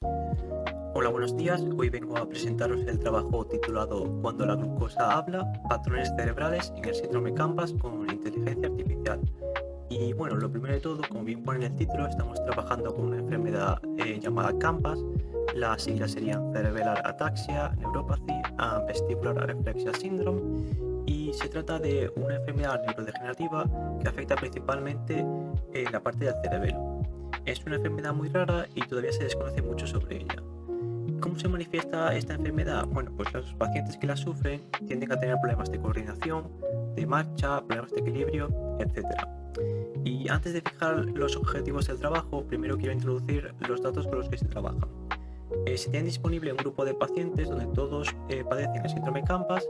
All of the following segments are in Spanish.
Hola, buenos días. Hoy vengo a presentaros el trabajo titulado Cuando la glucosa habla, patrones cerebrales en el síndrome Campbell con inteligencia artificial. Y bueno, lo primero de todo, como bien pone en el título, estamos trabajando con una enfermedad llamada Campbell. Las siglas serían Cerebellar Ataxia Neuropathy and Vestibular Areflexia Syndrome, y se trata de una enfermedad neurodegenerativa que afecta principalmente la parte del cerebelo. Es una enfermedad muy rara y todavía se desconoce mucho sobre ella. ¿Cómo se manifiesta esta enfermedad? Bueno, pues los pacientes que la sufren tienden a tener problemas de coordinación, de marcha, problemas de equilibrio, etc. Y antes de fijar los objetivos del trabajo, primero quiero introducir los datos con los que se trabajan. Se tiene disponible un grupo de pacientes donde todos padecen el síndrome Campbell,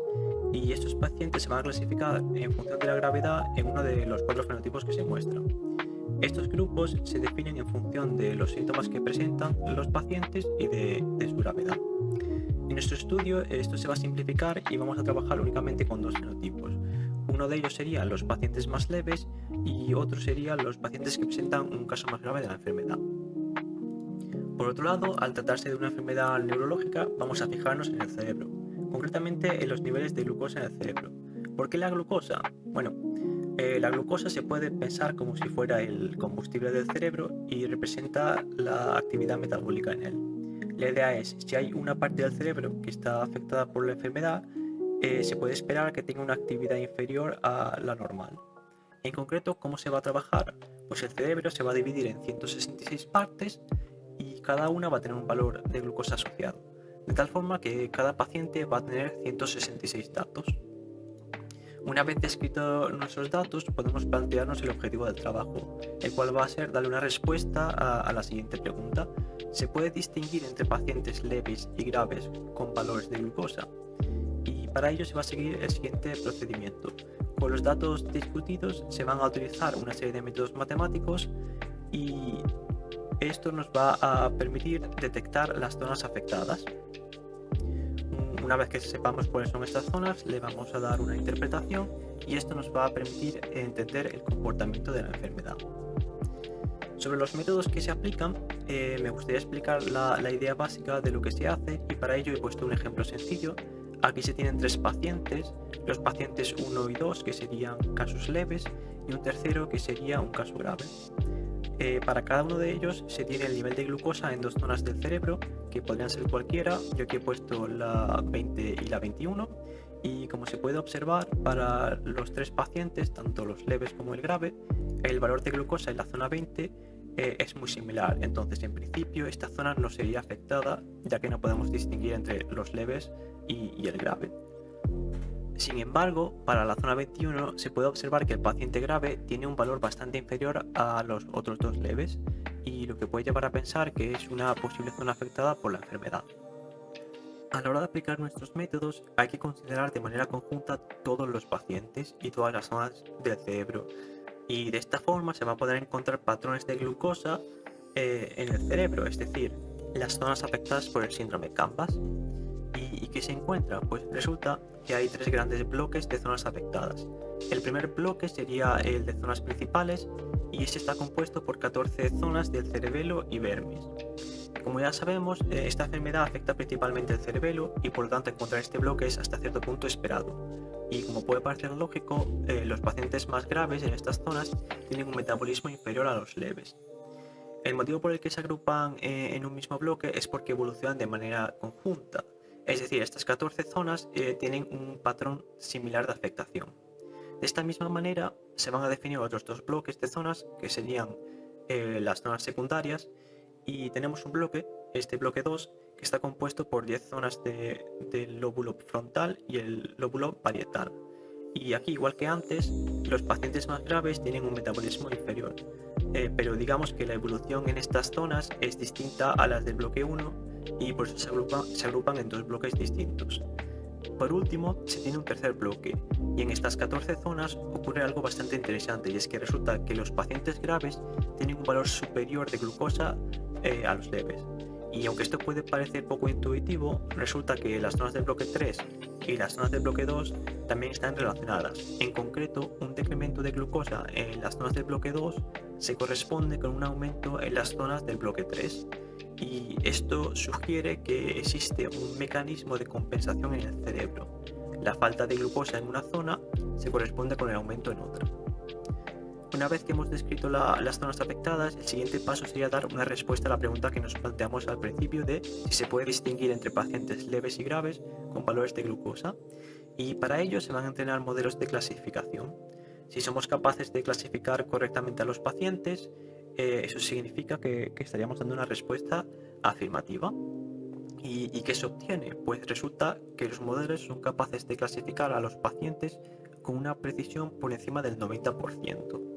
y estos pacientes se van a clasificar en función de la gravedad en uno de los 4 fenotipos que se muestran. Estos grupos se definen en función de los síntomas que presentan los pacientes y de su gravedad. En nuestro estudio esto se va a simplificar y vamos a trabajar únicamente con 2 fenotipos. Uno de ellos serían los pacientes más leves y otro serían los pacientes que presentan un caso más grave de la enfermedad. Por otro lado, al tratarse de una enfermedad neurológica, vamos a fijarnos en el cerebro, concretamente en los niveles de glucosa en el cerebro. ¿Por qué la glucosa? Bueno, la glucosa se puede pensar como si fuera el combustible del cerebro y representa la actividad metabólica en él. La idea es, si hay una parte del cerebro que está afectada por la enfermedad, se puede esperar que tenga una actividad inferior a la normal. En concreto, ¿cómo se va a trabajar? Pues el cerebro se va a dividir en 166 partes y cada una va a tener un valor de glucosa asociado, de tal forma que cada paciente va a tener 166 datos. Una vez descritos nuestros datos, podemos plantearnos el objetivo del trabajo, el cual va a ser darle una respuesta a la siguiente pregunta. ¿Se puede distinguir entre pacientes leves y graves con valores de glucosa? Y para ello se va a seguir el siguiente procedimiento. Con los datos discutidos se van a utilizar una serie de métodos matemáticos y esto nos va a permitir detectar las zonas afectadas. Una vez que sepamos cuáles son estas zonas, le vamos a dar una interpretación y esto nos va a permitir entender el comportamiento de la enfermedad. Sobre los métodos que se aplican, me gustaría explicar la idea básica de lo que se hace, y para ello he puesto un ejemplo sencillo. Aquí se tienen 3 pacientes, los pacientes 1 y 2 que serían casos leves y un tercero que sería un caso grave. Para cada uno de ellos se tiene el nivel de glucosa en 2 zonas del cerebro, que podrían ser cualquiera. Yo aquí he puesto la 20 y la 21, y como se puede observar, para los 3 pacientes, tanto los leves como el grave, el valor de glucosa en la zona 20 es muy similar. Entonces, en principio, esta zona no sería afectada, ya que no podemos distinguir entre los leves y el grave. Sin embargo, para la zona 21 se puede observar que el paciente grave tiene un valor bastante inferior a los otros 2 leves, y lo que puede llevar a pensar que es una posible zona afectada por la enfermedad. A la hora de aplicar nuestros métodos hay que considerar de manera conjunta todos los pacientes y todas las zonas del cerebro, y de esta forma se va a poder encontrar patrones de glucosa en el cerebro, es decir, las zonas afectadas por el síndrome Campbell. ¿Y qué se encuentra? Pues resulta que hay 3 grandes bloques de zonas afectadas. El primer bloque sería el de zonas principales, y este está compuesto por 14 zonas del cerebelo y vermis. Como ya sabemos, esta enfermedad afecta principalmente el cerebelo, y por lo tanto encontrar este bloque es hasta cierto punto esperado. Y como puede parecer lógico, los pacientes más graves en estas zonas tienen un metabolismo inferior a los leves. El motivo por el que se agrupan en un mismo bloque es porque evolucionan de manera conjunta. Es decir, estas 14 zonas tienen un patrón similar de afectación. De esta misma manera se van a definir otros 2 bloques de zonas, que serían las zonas secundarias, y tenemos un bloque, este bloque 2, que está compuesto por 10 zonas del lóbulo frontal y el lóbulo parietal. Y aquí, igual que antes, los pacientes más graves tienen un metabolismo inferior, pero digamos que la evolución en estas zonas es distinta a las del bloque 1, y por eso se agrupan en 2 bloques distintos. Por último, se tiene un tercer bloque, y en estas 14 zonas ocurre algo bastante interesante, y es que resulta que los pacientes graves tienen un valor superior de glucosa a los leves. Y aunque esto puede parecer poco intuitivo, resulta que las zonas del bloque 3 y las zonas del bloque 2 también están relacionadas. En concreto, un decremento de glucosa en las zonas del bloque 2 se corresponde con un aumento en las zonas del bloque 3. y esto sugiere que existe un mecanismo de compensación en el cerebro. La falta de glucosa en una zona se corresponde con el aumento en otra. Una vez que hemos descrito las zonas afectadas, el siguiente paso sería dar una respuesta a la pregunta que nos planteamos al principio de si se puede distinguir entre pacientes leves y graves con valores de glucosa, y para ello se van a entrenar modelos de clasificación. Si somos capaces de clasificar correctamente a los pacientes, eso significa que estaríamos dando una respuesta afirmativa. ¿Y qué se obtiene? Pues resulta que los modelos son capaces de clasificar a los pacientes con una precisión por encima del 90%.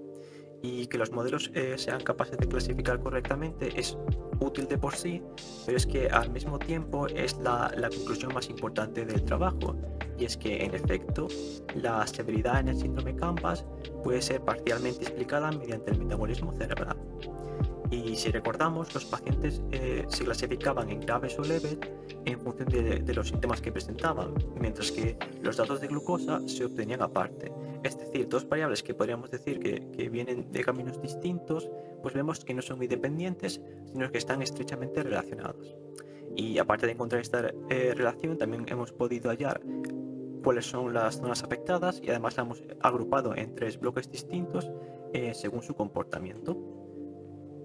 Y que los modelos sean capaces de clasificar correctamente es útil de por sí, pero es que al mismo tiempo es la conclusión más importante del trabajo, y es que en efecto la severidad en el síndrome Campbell puede ser parcialmente explicada mediante el metabolismo cerebral. Y si recordamos, los pacientes se clasificaban en graves o leves en función de los síntomas que presentaban, mientras que los datos de glucosa se obtenían aparte. Es decir, dos variables que podríamos decir que vienen de caminos distintos, pues vemos que no son independientes, sino que están estrechamente relacionados. Y aparte de encontrar esta relación, también hemos podido hallar cuáles son las zonas afectadas, y además la hemos agrupado en tres bloques distintos según su comportamiento.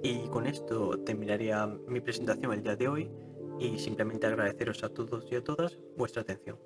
Y con esto terminaría mi presentación el día de hoy, y simplemente agradeceros a todos y a todas vuestra atención.